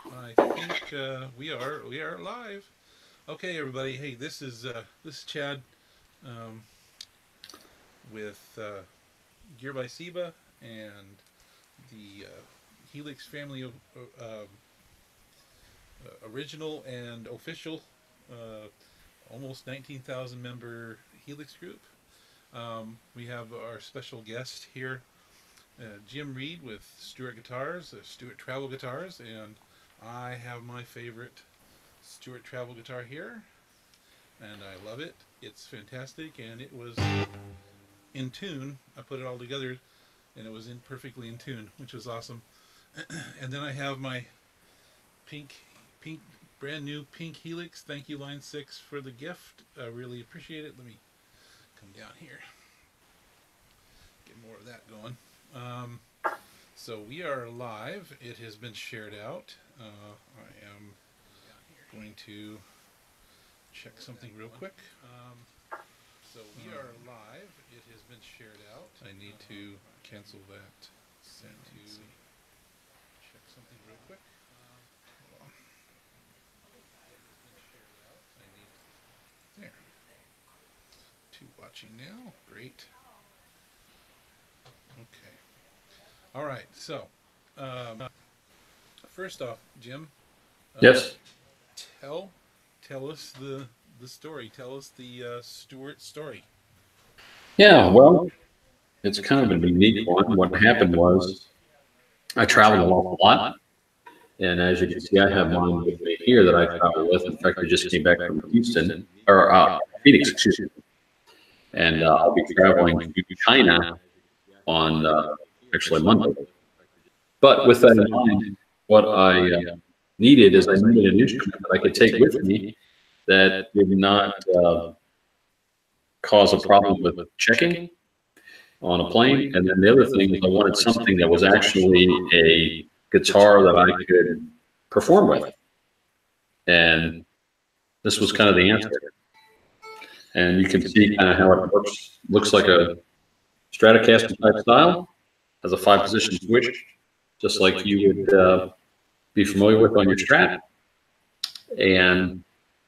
I think we are live. Okay, everybody. Hey, this is Chad um, with Gear by Seba and the Helix family of original and official, uh, almost 19,000 member Helix group. We have our special guest here, Jim Reed with Stewart Guitars, Stewart Travel Guitars, and I have my favorite Stewart Travel guitar here, and I love it. It's fantastic, and it was in tune. I put it all together, and it was in perfectly in tune, which was awesome. And then I have my pink, pink, brand new pink Helix. Thank you, Line Six, for the gift. I really appreciate it. Let me come down here, get more of that going. Um, so we are live. It has been shared out. I am going to check something real quick. So we are live. It has been shared out. I need to cancel that. Send to check something real quick. Hold on. I need there. Two watching now. Great. Okay. All right. So, um, first off, Jim, uh, Yes. tell tell us the story. Tell us the Stewart story. Yeah. Well, it's kind of a unique one. What happened was I traveled an awful lot. And as you can see, I have mine with me here that I travel with. In fact, I just came back from Houston or Phoenix, excuse me. And I'll be traveling to China on actually Monday. But with that in mind, what I needed is I needed an instrument that I could take with me that did not cause a problem with checking on a plane. And then the other thing is I wanted something that was actually a guitar that I could perform with. And this was kind of the answer. And you can see kind of how it works. Looks like a Stratocaster type style, has a 5 position switch, just like you would be familiar with on your Strat. And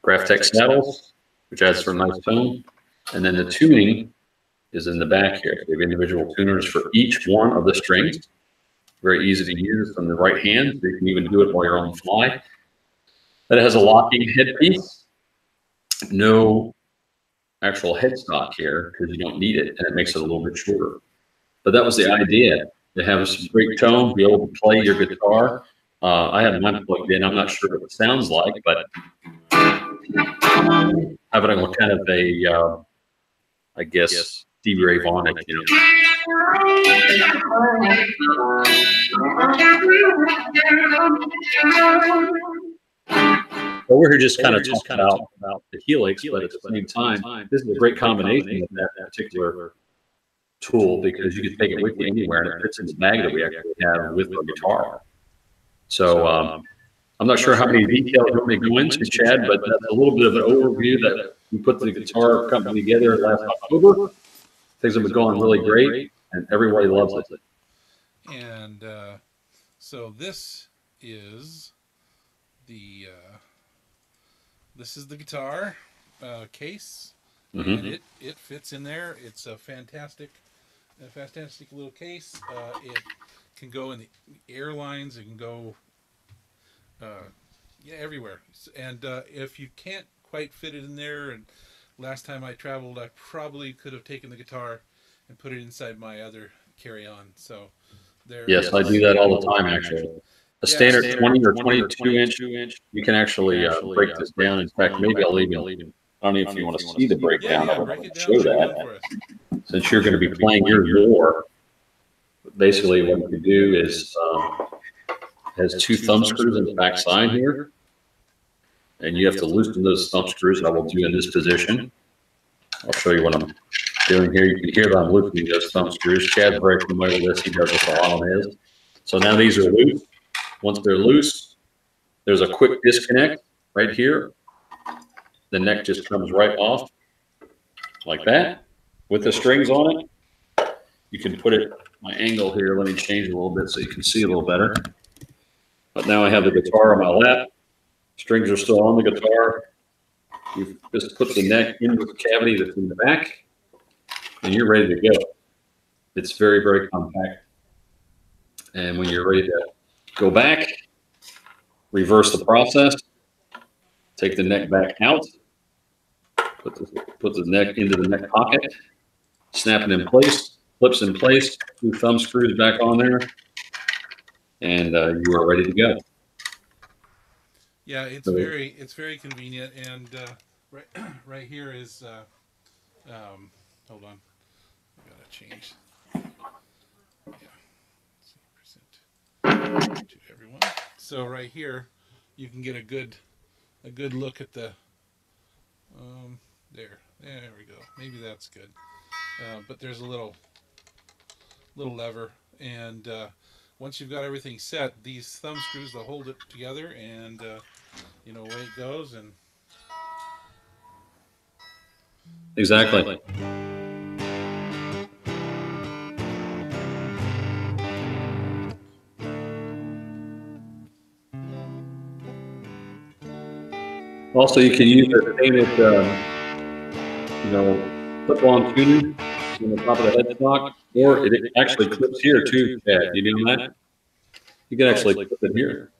Graphtec saddles, which adds for a nice tone. And then the tuning is in the back here. We have individual tuners for each one of the strings. Very easy to use from the right hand. So you can even do it while you're on the fly. Then it has a locking headpiece. No actual headstock here because you don't need it, and it makes it a little bit shorter. But that was the idea, to have some great tone, be able to play your guitar. I have mine plugged in. I'm not sure what it sounds like, but have it on kind of a, I guess, Stevie Ray Vaughan, you know. So we're here just kind of talking about the Helix, but at the same time, this is a great combination of that particular tool because you can take it with you anywhere, and it fits in the bag that we actually have with the guitar. So I'm not sure how many details you want me to go into, Chad, but that's a little bit of an overview that we put the guitar company together last October. Things have been going really great, and everybody loves it. And so is the this is the guitar case, and Hmm. it fits in there. It's a fantastic little case. It can go in the airlines. It can go uh, yeah, everywhere. And if you can't quite fit it in there, and last time I traveled, I probably could have taken the guitar and put it inside my other carry-on. So Yes, I do that all the time, actually. A yeah, standard 20 or 22 inch, you can actually break this down. In fact, maybe I'll even, I don't know if you want to see the breakdown, but break I'll it down, show break it that. down for us. Since you're going to be playing your lore, basically what you do is has 2 thumb screws in the back side here, and you have to loosen those thumb screws. I will do in this position. I'll show you what I'm doing here. You can hear that I'm loosening those thumb screws. Chad's very familiar with this. He does this a lot on his. So now these are loose. Once they're loose, there's a quick disconnect right here. The neck just comes right off like that with the strings on it. You can put it, my angle here, let me change a little bit so you can see a little better. But now I have the guitar on my lap. Strings are still on the guitar. You just put the neck into the cavity that's in the back, and you're ready to go. It's very, very compact. And when you're ready to go back, reverse the process, take the neck back out, put the neck into the neck pocket, snap it in place, clips in place, 2 thumb screws back on there, and you are ready to go. Yeah, it's very convenient, and right right here is hold on, I gotta change. Yeah, percent to everyone. So right here, you can get a good look at the there we go. Maybe that's good. But there's a little lever, and once you've got everything set, these thumb screws will hold it together, and away it goes. And Exactly. Also, you can use a painted, clip-on tuner on the top of the headstock, or it actually clips here too, Chad. You know that? You can actually clip it here.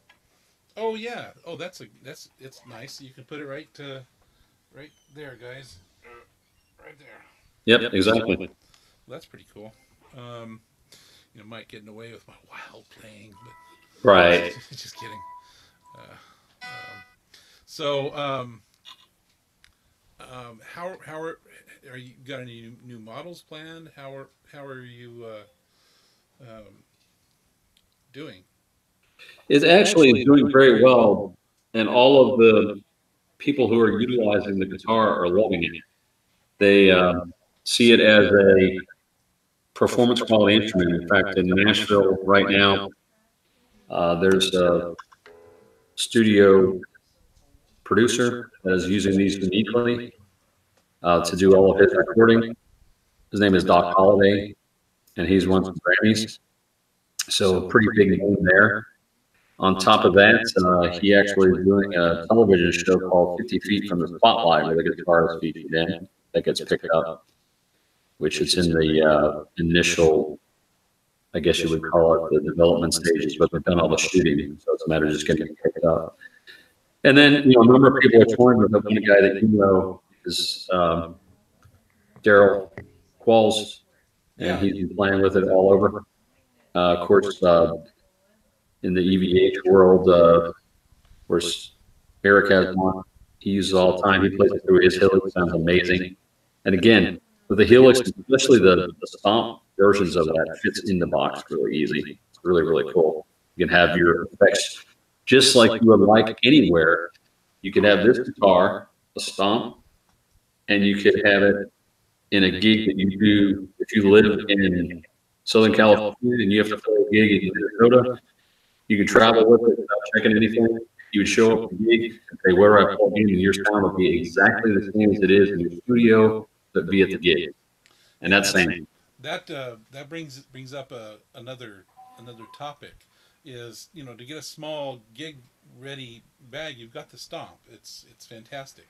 oh yeah, oh it's nice. You can put it right right there, guys, right there. Yep, exactly. Well, that's pretty cool. Um, might get in the way with my wild playing, but Right. just kidding. Uh, so, how are you got any new models planned? How are you doing? It's actually doing very well, and all of the people who are utilizing the guitar are loving it. They see it as a performance quality instrument. In fact, in Nashville right now, there's a studio producer that is using these uniquely to do all of his recording. His name is Doc Holliday, and he's won some Grammys. So pretty big name there. On top of that, he actually is doing a television show called 50 Feet from the Spotlight, where the guitar is featured in. That gets picked up, which is in the initial, I guess you would call it, the development stages, but they've done all the shooting, so it's a matter of just getting it picked up. And then, a number of people are touring with one guy that you know is Daryl Qualls, and he's been playing with it all over. Of course, in the EVH world, of course, Eric has one. He uses it all the time. He plays it through his Helix. Sounds amazing. And again, with the Helix, especially the stomp versions of that, fits in the box really easy. It's really, really cool. You can have your effects just like you would like anywhere. You could have this guitar, a stomp, and you could have it in a gig that you do. If you live in Southern California and you have to play a gig in Minnesota, you can travel with it without checking anything. You would show up at the gig and say, where I plug in, and your sound would be exactly the same as it is in your studio, but be at the gig. And that's same. That brings up another topic. Is to get a small gig ready bag, you've got the stomp. It's fantastic.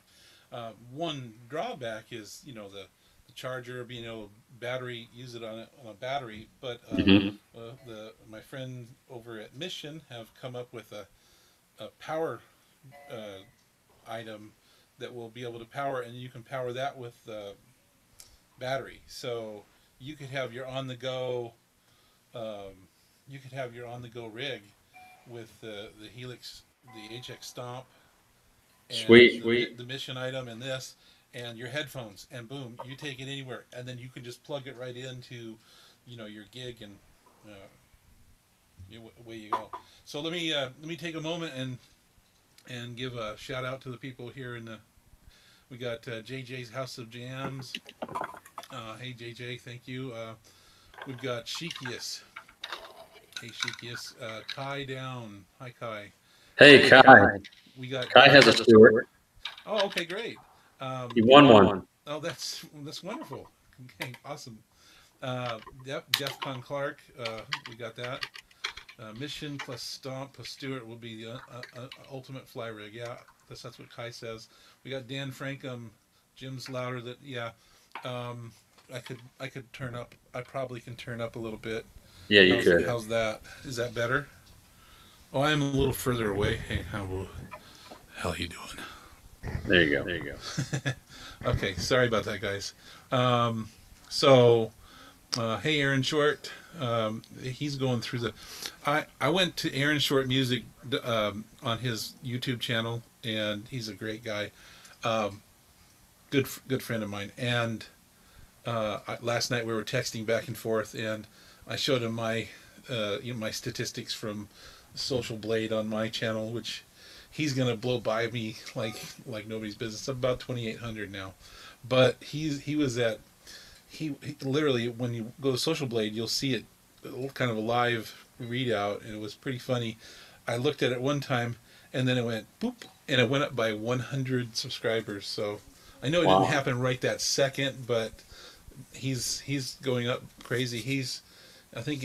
One drawback is the charger, being able to use it on a battery. But my friend over at Mission have come up with a power item that will be able to power, and you can power that with battery. So you could have your on the go rig with the Helix, the HX Stomp, and Sweet. the Mission item, and this, and your headphones, and boom, you take it anywhere, and then you can just plug it right into your gig, and away you go. So let me take a moment and give a shout out to the people here we got JJ's House of Jams. Hey JJ, thank you. We've got Shikius. Hey Shikius. Kai down. Hi Kai. Hey, Kai. We got Kai has a Stewart. Oh, okay, great. He won one. Oh, that's wonderful. Okay, awesome. Defcon Clark, we got that. Mission plus Stomp plus Stewart will be the ultimate fly rig. Yeah, that's what Kai says. We got Dan Frankum, Jim's louder. That yeah. Um, I could turn up. I probably can turn up a little bit. Yeah, you could. How's that? Is that better? Oh, I'm a little further away. Hey, how hell you doing? There you go. Okay, sorry about that, guys. So, hey, Aaron Short. He's going through the. I went to Aaron Short Music on his YouTube channel, and he's a great guy. Good friend of mine. And last night we were texting back and forth, and I showed him my my statistics from Social Blade on my channel, which he's gonna blow by me like nobody's business. I'm about 2,800 now, but he was at he literally, when you go to Social Blade, you'll see it kind of a live readout, and it was pretty funny. I looked at it one time, and then it went boop, and it went up by 100 subscribers. So I know it didn't happen right that second, but he's going up crazy. I think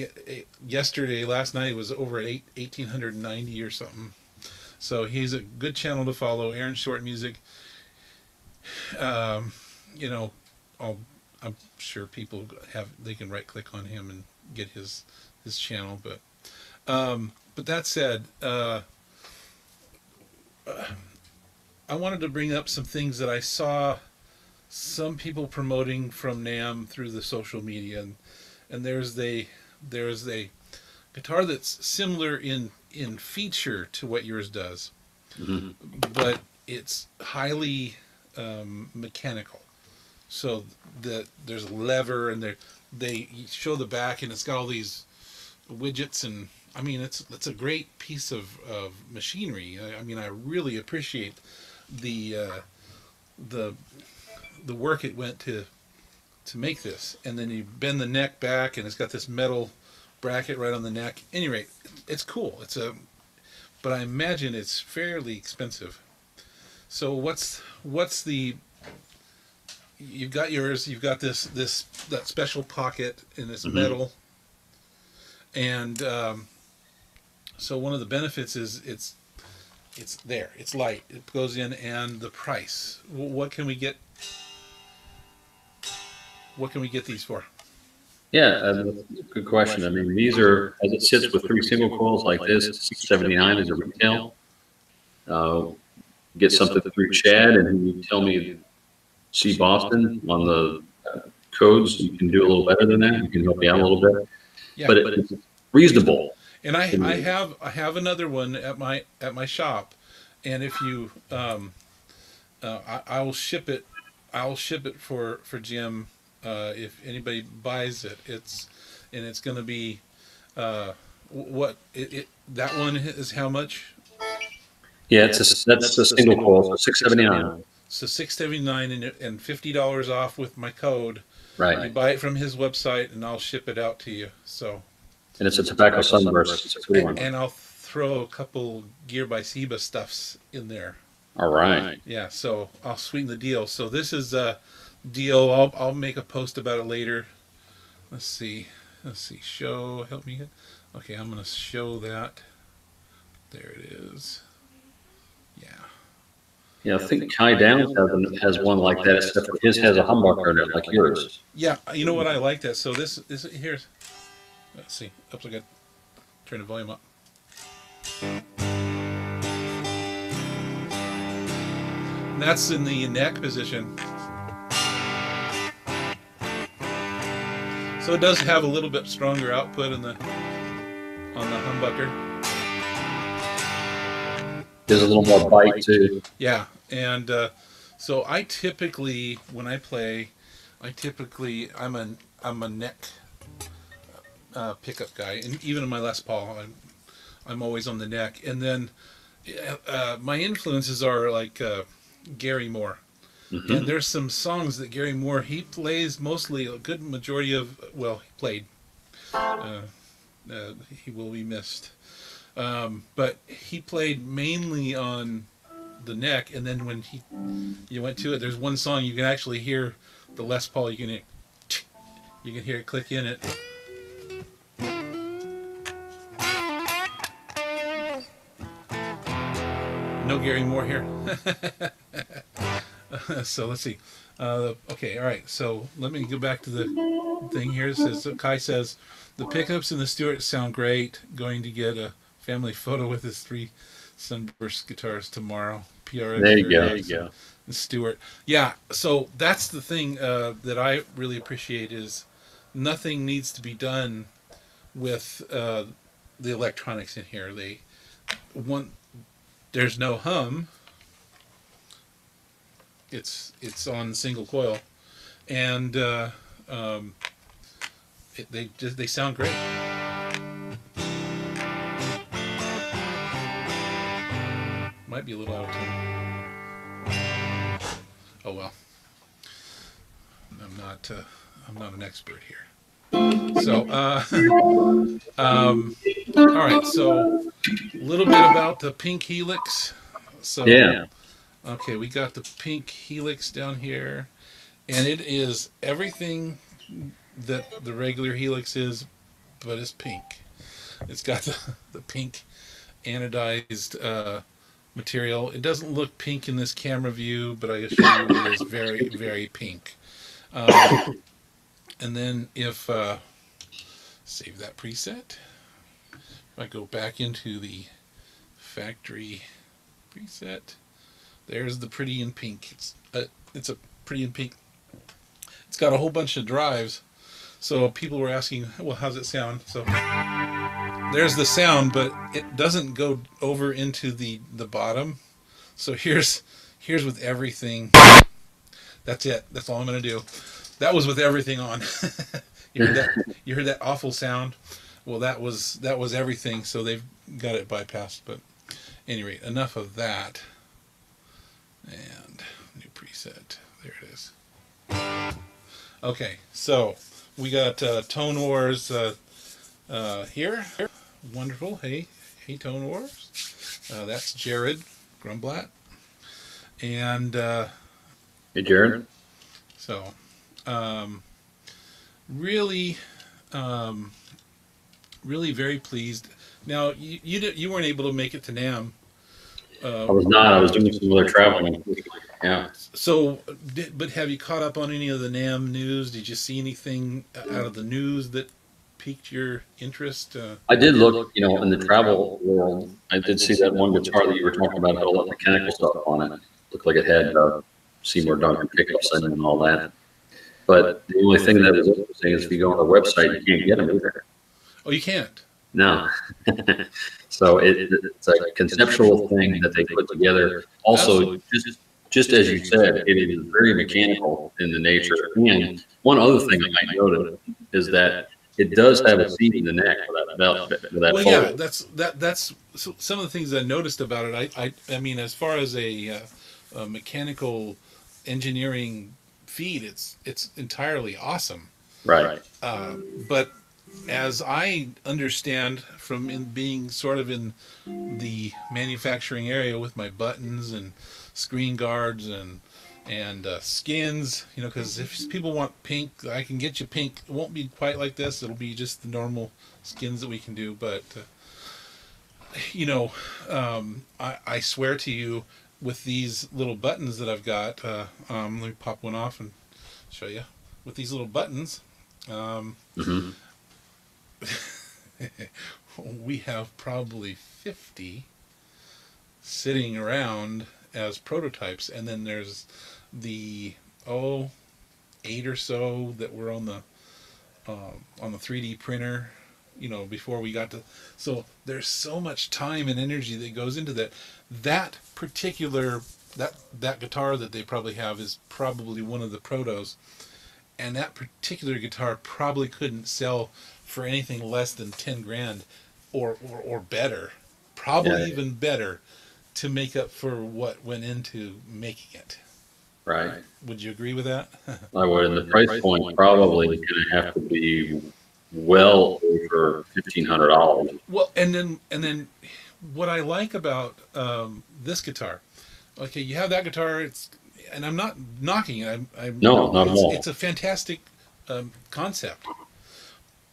last night it was over 1,890 or something. So he's a good channel to follow. Aaron Short Music. You know, I'm sure people they can right click on him and get his channel. But that said, I wanted to bring up some things that I saw some people promoting from Namm through the social media, and there's a guitar that's similar in feature to what yours does, but it's highly mechanical. So that there's a lever, and they show the back, and it's got all these widgets, and I mean it's a great piece of machinery. I mean, I really appreciate the work it went to make this. And then you bend the neck back, and it's got this metal bracket right on the neck. At any rate, it's cool. But I imagine it's fairly expensive. So what's the you've got yours, you've got that special pocket, and it's metal, and so one of the benefits is it's there, it's light, it goes in. And the price, what can we get these for? Yeah, good question. I mean, these are, as it sits with 3 single coils like this, $679 is a retail. Get something through Chad, and you tell me see Boston on the codes. You can do a little better than that. You can help me out a little bit, but it's reasonable. And I have another one at my shop, and if you I'll ship it for Jim. If anybody buys it, it's going to be that one is how much? Yeah, that's a single coil, so $679. So $679 and $50 off with my code. Right. You buy it from his website, and I'll ship it out to you. So. And it's a Tobacco Sunburst. And I'll throw a couple Gear by Seba stuffs in there. All right. Yeah. So I'll sweeten the deal. So this is a deal. I'll make a post about it later. Let's see. Show. Help me. Okay, I'm gonna show that. There it is. Yeah. Yeah, I think Kai Downs has one like that, except for his has a humbucker in it, like yours. Yeah, you know what? I like that. So this here's. Let's see. Oops, I got to turn the volume up. And that's in the neck position. So it does have a little bit stronger output on the humbucker. There's a little more bite too. Yeah, and so I typically, when I play, I'm a neck pickup guy, and even in my Les Paul, I'm always on the neck. And then my influences are like Gary Moore. And there's some songs that Gary Moore, he plays mostly, a good majority of, well, he played. He will be missed. But he played mainly on the neck, and then when you went to it, there's one song you can actually hear the Les Paul, you can hear it click in it. No Gary Moore here. So let's see. Okay, all right. So let me go back to the thing here. It says, so Kai says, the pickups and the Stewart sound great. Going to get a family photo with his 3 Sunburst guitars tomorrow. PRS. There you go. There you go. Stewart. Yeah, so that's the thing that I really appreciate is nothing needs to be done with the electronics in here. There's no hum. It's on single coil, and they sound great. Might be a little out of tune. Oh well. I'm not an expert here. So all right. So a little bit about the pink Helix. So yeah. Okay, we got the pink Helix down here, and it is everything that the regular Helix is, but it's pink. It's got the pink anodized material. It doesn't look pink in this camera view, but I assure you it is very, very pink. And then if, save that preset. If I go back into the factory preset, there's the pretty in pink. It's a pretty in pink. It's got a whole bunch of drives. So people were asking, well, how's it sound? So there's the sound, but it doesn't go over into the bottom. So here's with everything. That's it. That's all I'm gonna do. That was with everything on. You heard that awful sound? Well, that was everything. So they've got it bypassed. But anyway, enough of that. And new preset. There it is. Okay, so we got Tone Wars here. Wonderful. Hey, Tone Wars. That's Jared Grumblatt. And hey, Jared. So, really, really very pleased. Now, you weren't able to make it to Namm. I was not. I was doing some other traveling. Yeah. So, but have you caught up on any of the Namm news? Did you see anything out of the news that piqued your interest? I did look, in the travel world. I did see that one guitar that you were talking about had a lot of mechanical stuff on it. Looked like it had Seymour Duncan pickups in it and all that. But the only thing that was interesting is if you go on the website, you can't get them either. Oh, you can't? No. So it's a conceptual thing that they put together. Also, just as you said, it is very mechanical in the nature. And one other thing I might note is that it does have a seat in the neck for that belt. Well, yeah, that's some of the things I noticed about it. I mean, as far as a mechanical engineering feat, it's entirely awesome. Right. But as I understand from being sort of in the manufacturing area with my buttons and screen guards and skins, because if people want pink, I can get you pink. It won't be quite like this. It'll be just the normal skins that we can do. But I swear to you, with these little buttons that I've got, let me pop one off and show you. With these little buttons, we have probably 50 sitting around as prototypes, and then there's the 8 or so that were on the 3D printer, before we got to. So there's so much time and energy that goes into that. That particular that guitar that they probably have is probably one of the protos, and that particular guitar probably couldn't sell for anything less than 10 grand or better, probably even better, to make up for what went into making it. Right. Would you agree with that? I would. And the price point probably going to have to be well over $1,500. Well, and then what I like about this guitar, okay, you have that guitar. And I'm not knocking it. No, not at all. It's a fantastic concept,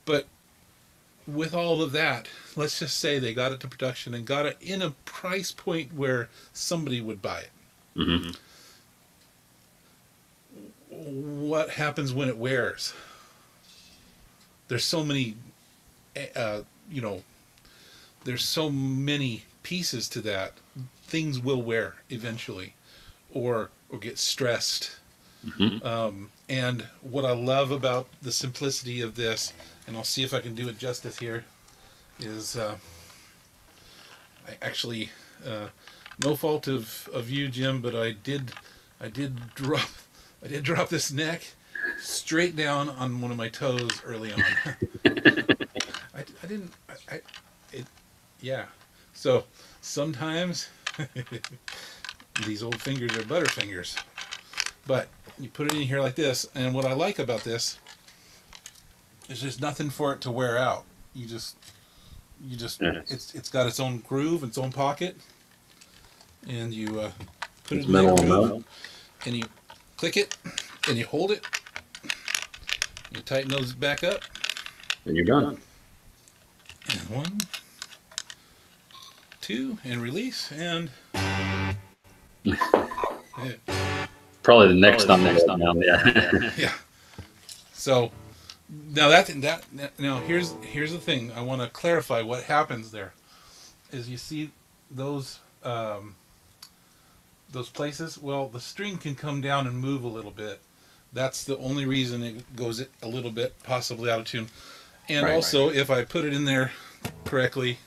but with all of that, let's just say they got it to production and got it in a price point where somebody would buy it. Mm-hmm. What happens when it wears? There's so many, uh, you know, there's so many pieces to that. Things will wear eventually, or get stressed. Mm-hmm. And what I love about the simplicity of this, and I'll see if I can do it justice here, is I actually, no fault of you, Jim, but I did drop I did drop this neck straight down on one of my toes early on. I didn't it yeah. So sometimes these old fingers are butterfingers, but you put it in here like this, and what I like about this is there's nothing for it to wear out. You just Yeah. it's got its own groove, its own pocket, and you put It's it in that metal on groove, metal. and you click it, and you hold it, you tighten those back up, And you're done. and 1, 2, and release, and Probably the next time. Yeah. yeah. So now now here's the thing. I want to clarify what happens there. Is you see those places? Well, the string can come down and move a little bit. That's the only reason it goes a little bit possibly out of tune. And Right. also, if I put it in there correctly,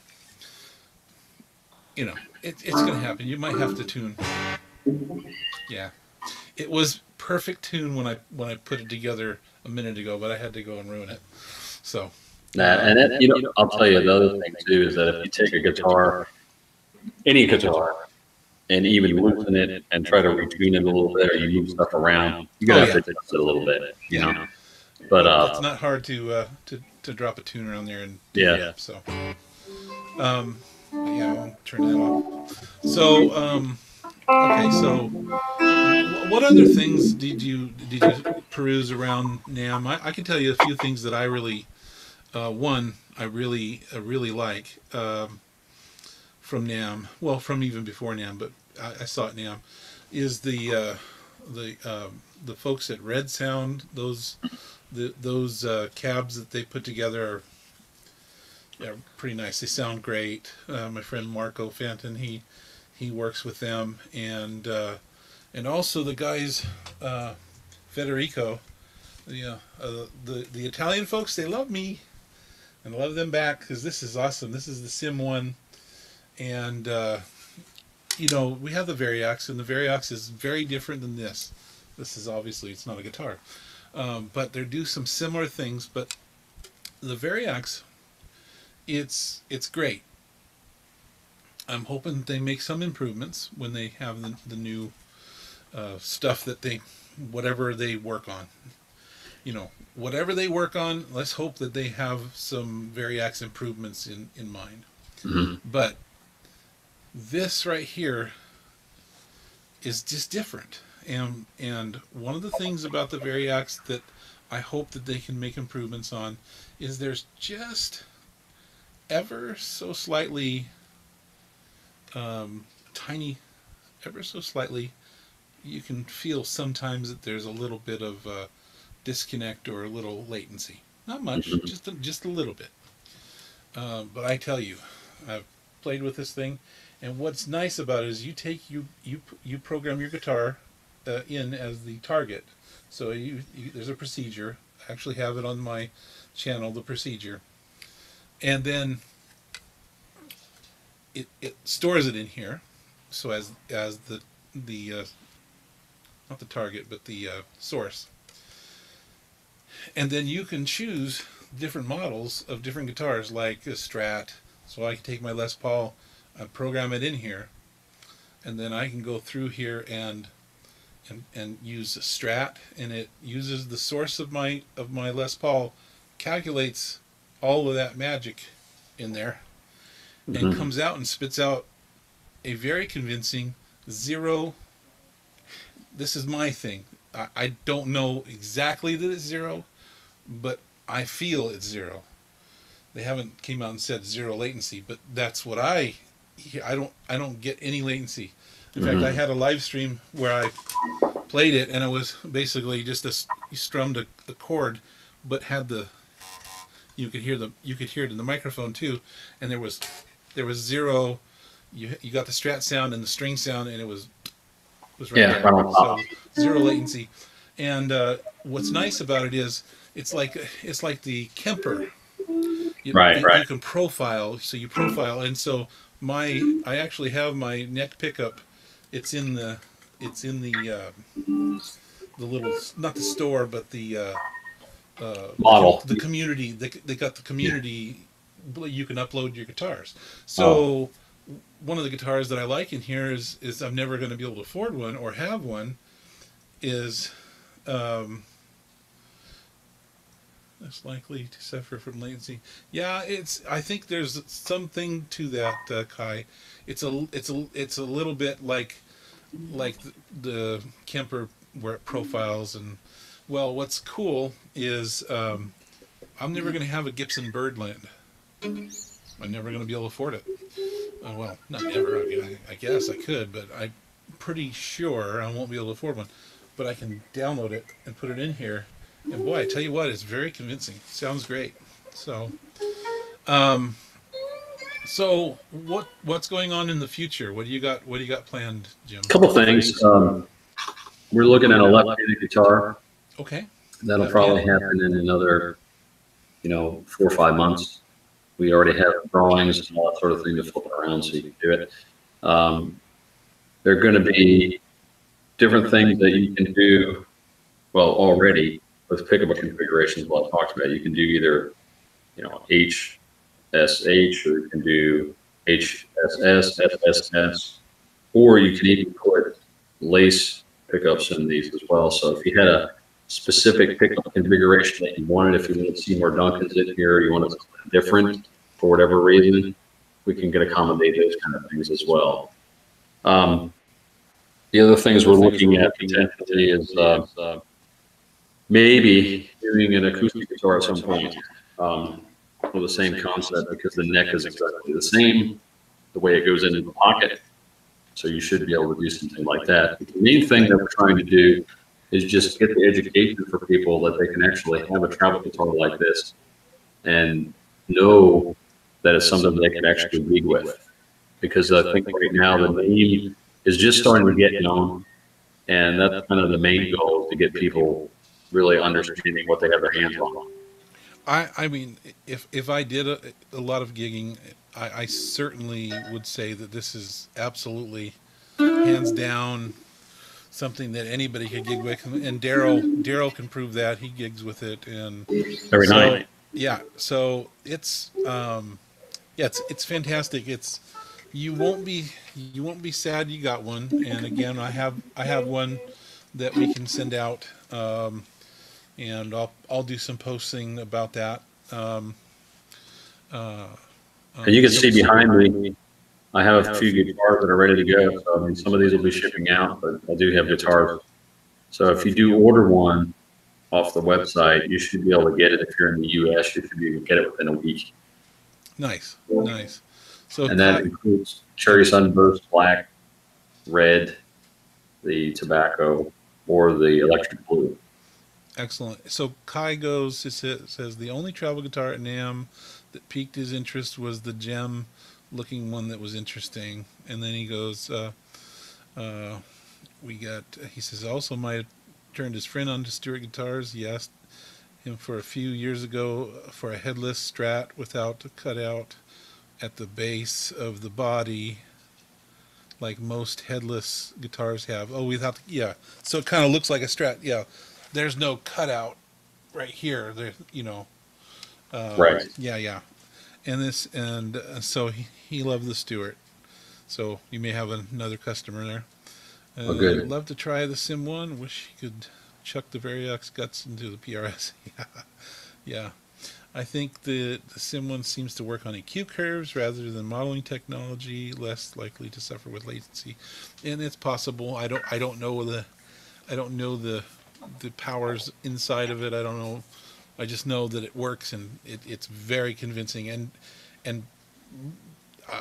it's going to happen. You might have to tune. Yeah, it was perfect tune when I put it together a minute ago, but I had to go and ruin it. So. And I'll tell you another thing too is that if you take a guitar, any guitar, and even loosen it and try to retune it a little bit, or you move stuff around, you're gonna have to adjust it a little bit, you know. But it's not hard to drop a tune around there and yeah. So, but yeah, I'll turn that off. So, okay. So, what other things did you peruse around Namm? I can tell you a few things that I really, one I really like from Namm. Well, from even before Namm, but I saw it Namm. Is the folks at Red Sound, those cabs that they put together are pretty nice. They sound great. My friend Marco Fenton, he works with them, and also the guys, Federico, the Italian folks. They love me, and I love them back because this is awesome. This is the Sim 1, and we have the Variax, and the Variax is very different than this. This is obviously, it's not a guitar, but they do some similar things. But the Variax, it's great. I'm hoping they make some improvements when they have the new stuff that whatever they work on. Whatever they work on, let's hope that they have some Variax improvements in mind. Mm-hmm. But this right here is just different. And one of the things about the Variax that I hope that they can make improvements on is there's just ever so slightly tiny, ever so slightly, you can feel sometimes that there's a little bit of disconnect or a little latency. Not much, Mm-hmm. just a little bit. But I tell you, I've played with this thing, and what's nice about it is you program your guitar in as the target. So there's a procedure. I actually have it on my channel, the procedure, and then it stores it in here. So as the not the target, but the source. And then you can choose different models of different guitars, like a Strat. So I can take my Les Paul, program it in here, and then I can go through here and use a Strat, and it uses the source of my Les Paul, calculates all of that magic in there, and comes out and spits out a very convincing zero. This is my thing. I don't know exactly that it's zero, but I feel it's zero. they haven't came out and said 0 latency, but that's what I don't get any latency. In fact, I had a live stream where I played it, and it was basically just you strummed a chord, but had the you could hear it in the microphone too, and there was zero. You got the Strat sound and the string sound, and it was right there. So 0 latency. And what's nice about it is it's like the Kemper. You can profile, so you profile, and so I actually have my neck pickup. It's in the little, not the store, but the Model. the community. They got the community. You can upload your guitars. So one of the guitars that I like in here is I'm never going to be able to afford one or have one. Is less likely to suffer from latency. Yeah, I think there's something to that, Kai. It's a little bit like the Kemper where it profiles, and well, what's cool is I'm never going to have a Gibson Birdland. I'm never going to be able to afford it. Well, not never. I guess I could, but I'm pretty sure I won't be able to afford one. But I can download it and put it in here, and boy, I tell you what, it's very convincing. Sounds great. So, what's going on in the future? What do you got? What do you got planned, Jim? A couple things. We're looking at a left-handed guitar. Okay. That'll probably happen in another, 4 or 5 months. We already have drawings and all that sort of thing to flip it around so you can do it. There are going to be different things that you can do, well, already with pickup configurations. What I talked about, you can do either, HSH, or you can do HSS, SSS, or you can even put lace pickups in these as well. So if you had a specific pickup configuration that you wanted, if you wanted to see more Duncans in here, you wanted something different for whatever reason, we can accommodate those kind of things as well. The other things we're looking at potentially is maybe doing an acoustic guitar at some point with the same concept, because the neck is exactly the same, the way it goes into the pocket. So you should be able to do something like that. But the main thing that we're trying to do is just get the education for people that they can actually have a travel guitar like this and know that it's something they can actually gig with. Because I think right now the name is just starting to get known, and that's kind of the main goal, to get people really understanding what they have their hands on. I mean, if I did a lot of gigging, I certainly would say that this is absolutely, hands down, something that anybody could gig with, and Daryl can prove that. He gigs with it, and every night. Yeah, so it's it's fantastic. You won't be sad you got one. And again, I have one that we can send out, and I'll do some posting about that. And you can see behind me, I have a few guitars that are ready to go. So, I mean, some of these will be shipping out, but I do have guitars. So if you do order one off the website, you should be able to get it. If you're in the U.S., you should be able to get it within a week. Nice. So, and that includes cherry sunburst, black, red, the tobacco, or the electric blue. Excellent. So Kai goes, it says the only travel guitar at Namm that piqued his interest was the gem looking one that was interesting. And then he goes, he says, also might have turned his friend onto Stewart guitars. He asked him for a few years ago for a headless Strat without a cutout at the base of the body, like most headless guitars have. Oh, without, yeah. So it kind of looks like a Strat. Yeah. There's no cutout right here. There, right. Yeah. And so he loved the Stewart. So you may have another customer there. Oh, good. I'd love to try the Sim 1. Wish he could chuck the Variox guts into the PRS. Yeah. I think the Sim 1 seems to work on EQ curves rather than modeling technology, less likely to suffer with latency, and it's possible. I don't know the powers inside of it. I don't know I just know that it works, and it's very convincing, and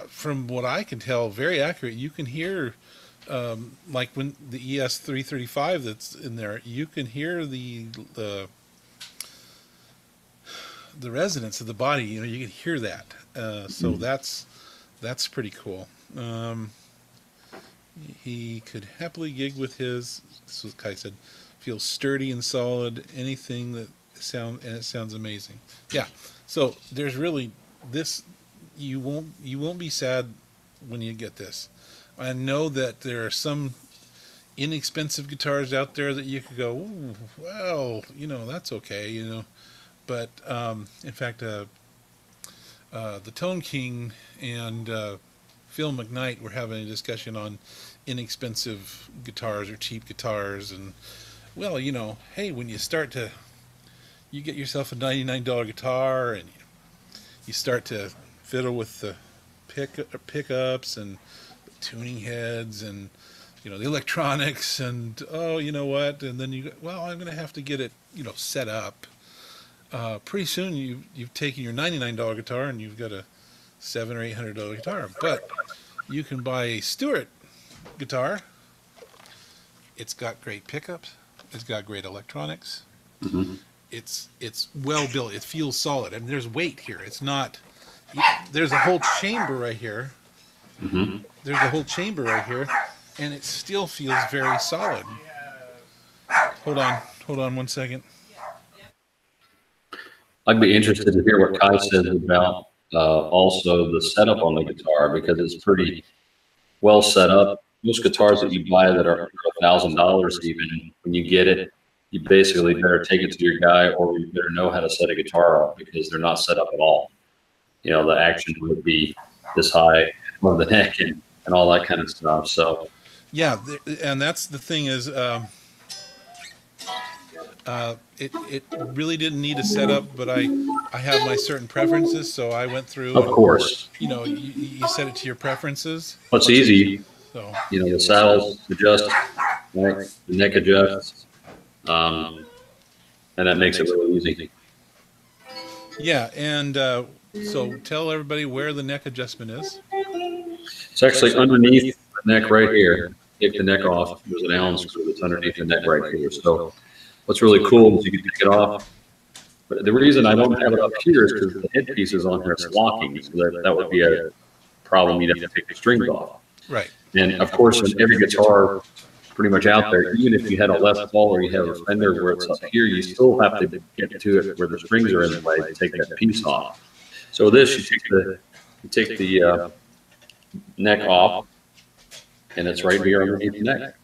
from what I can tell, very accurate. You can hear, like when the ES335 that's in there, you can hear the resonance of the body. You know, you can hear that. So that's pretty cool. He could happily gig with his. This was Kai said, feels sturdy and solid. Anything that it sounds amazing. Yeah. So there's really this. You won't be sad when you get this. I know that there are some inexpensive guitars out there that you could go, ooh, well, you know, that's okay, you know. But in fact, the Tone King and Phil McKnight were having a discussion on inexpensive guitars or cheap guitars, and well, you know, hey, when you start to, you get yourself a $99 guitar, and you start to fiddle with the pickups and the tuning heads and, you know, the electronics, and oh, you know what, and then you go, well, I'm going to have to get it, you know, set up. Pretty soon you've taken your $99 guitar and you've got a $700 or $800 guitar. But you can buy a Stewart guitar. It's got great pickups. It's got great electronics. Mm-hmm. It's well built. It feels solid. I mean, there's weight here. It's not. There's a whole chamber right here. Mm-hmm. There's a whole chamber right here, and it still feels very solid. Hold on 1 second. I'd be interested to hear what Kai says about also the setup on the guitar, because it's pretty well set up. Most guitars that you buy that are $1,000 even, when you get it, you basically better take it to your guy, or you better know how to set a guitar up, because they're not set up at all. You know, the action would be this high on the neck and all that kind of stuff. So yeah, and that's the thing is, it really didn't need a setup, but I have my certain preferences, so I went through. Of course, you know, you set it to your preferences. well, it's easy. So you know, the saddles adjust, right? The neck adjusts, and that makes it really easy. Yeah, and so tell everybody where the neck adjustment is. It's actually underneath the neck right here. Take the neck off. There's an Allen screw that's underneath the neck right here. So what's really cool is you can take it off. But the reason I don't have it up here is because the headpiece is on here. It's locking. So that would be a problem. You'd have to take the strings off. Right. And of course, in every guitar pretty much out there, even if you had a Les Paul or you have a Fender where it's up here, you still have to get to it where the strings are in the way to take that piece off. So this, you take the neck off, and it's right here underneath the neck.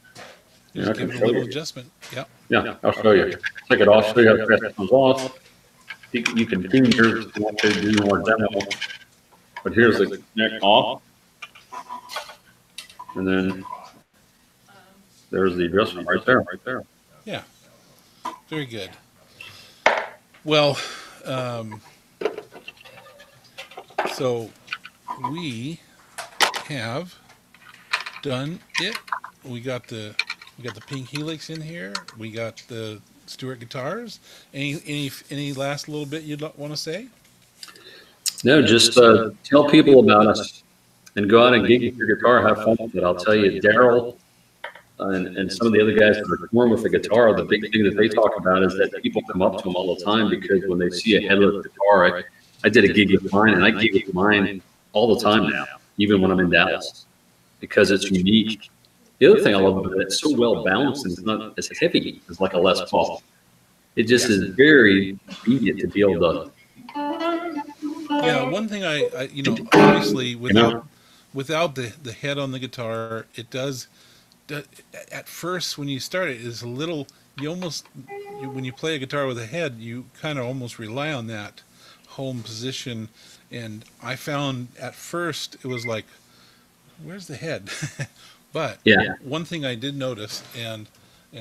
Just give it a little adjustment. Yeah. Yeah, I'll show you. Take it off, show you how fast it comes off. You can tune yours if you want to do more demo. But here's the neck off. And then there's the adjustment right there. Yeah. Very good. Well, so we have done it. We got the pink Helix in here. We got the Stewart guitars. Any last little bit you'd want to say? No, just tell people about us and go out and gig with your guitar. Have fun with it. I'll tell you, Daryl and some of the other guys that are touring with the guitar, the big thing that they talk about is that people come up to them all the time because when they see a headless guitar, I did a gig with mine, and I gig with mine all the time now, even when I'm in Dallas, because it's unique. The other thing I love about it, it's so well balanced and it's not as heavy as like a Les Paul. It just is very convenient to be able to. Yeah, one thing I obviously without the head on the guitar, it does. At first, when you start it, is a little. When you play a guitar with a head, you kind of almost rely on that home position. And I found at first it was like, where's the head? But yeah, one thing I did notice, and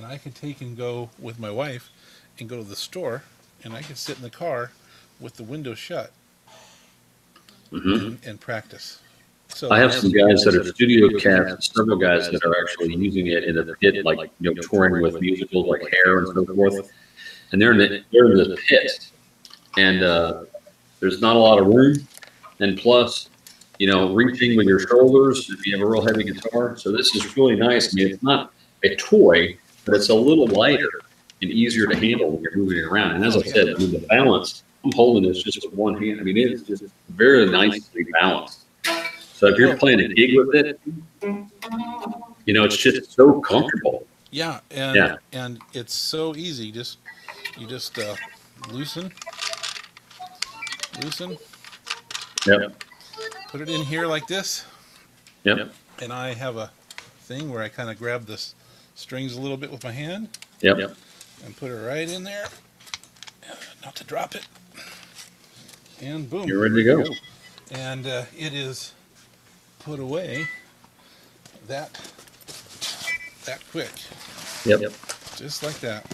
I could take and go with my wife and go to the store, and I could sit in the car with the window shut and practice. So I have some guys that are studio cats, several guys that are actually using it in the pit, like touring with musicals like Hair and so forth. And they're in the pit, and there's not a lot of room. And plus, reaching with your shoulders if you have a real heavy guitar. So this is really nice. I mean, it's not a toy, but it's a little lighter and easier to handle when you're moving it around. And as I said, I mean, the balance, I'm holding this just with one hand. I mean, it's just very nicely balanced. So if you're playing a gig with it, it's just so comfortable. Yeah, and it's so easy. You just loosen, Yep. put it in here like this, Yep. and I have a thing where I kind of grab the strings a little bit with my hand. Yep. And put it right in there, not to drop it, and boom, You're ready to go. And it is put away that quick. Yep. Just like that.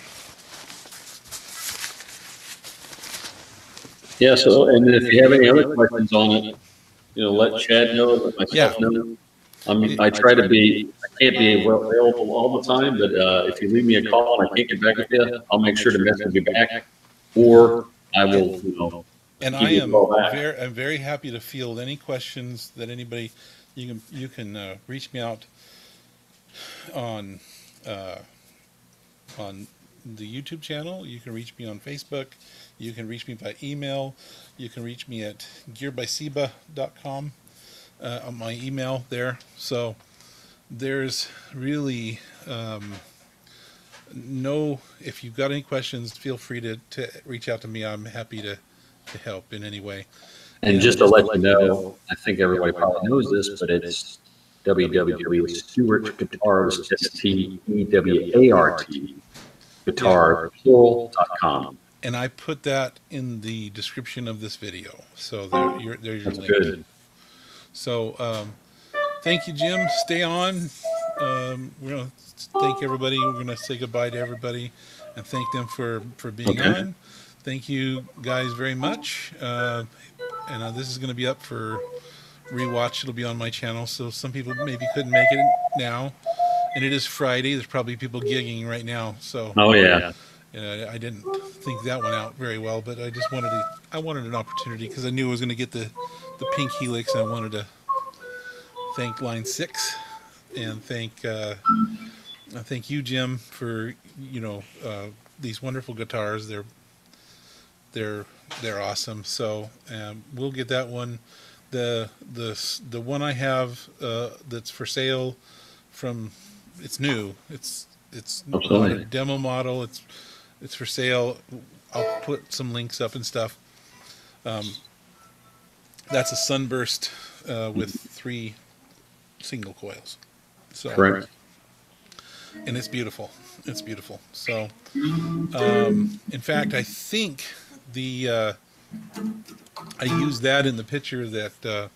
Yeah. So, and if you have any other questions on it, let Chad know, let myself know. I mean, I try to be. I can't be available all the time, but if you leave me a call and I can't get back with you, I'll make sure to message you back, or I will. And I am I'm very happy to field any questions that anybody. You can reach me out on the YouTube channel. You can reach me on Facebook. You can reach me by email. You can reach me at gearbyseba.com on my email there. So there's really if you've got any questions, feel free to reach out to me. I'm happy to help in any way. And just to let you know, I think everybody probably knows this, but it's www.stewartguitars, STEWART, guitar.com. And I put that in the description of this video. So there's your link. Good. So thank you, Jim. Stay on. We're going to thank everybody. We're going to say goodbye to everybody and thank them for being on. Thank you guys very much. And this is going to be up for rewatch. It'll be on my channel. So some people maybe couldn't make it now. And it is Friday. There's probably people gigging right now. So yeah. I didn't think that one out very well, but I just wanted an opportunity because I knew I was going to get the pink Helix, and I wanted to thank Line 6 and thank you, Jim, for these wonderful guitars. They're awesome. So we'll get that one. The one I have that's for sale it's new. It's not a demo model. It's for sale. I'll put some links up and stuff. That's a Sunburst with 3 single coils. So, correct. And it's beautiful. It's beautiful. So, in fact, I think I used that in the picture that the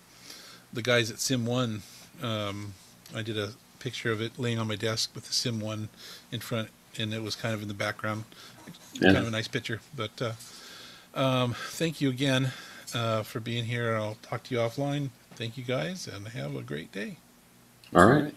guys at Sim 1. I did a picture of it laying on my desk with the Sim 1 in front, and it was kind of in the background. Kind of a nice picture. But thank you again for being here. I'll talk to you offline. Thank you guys, and have a great day. All right.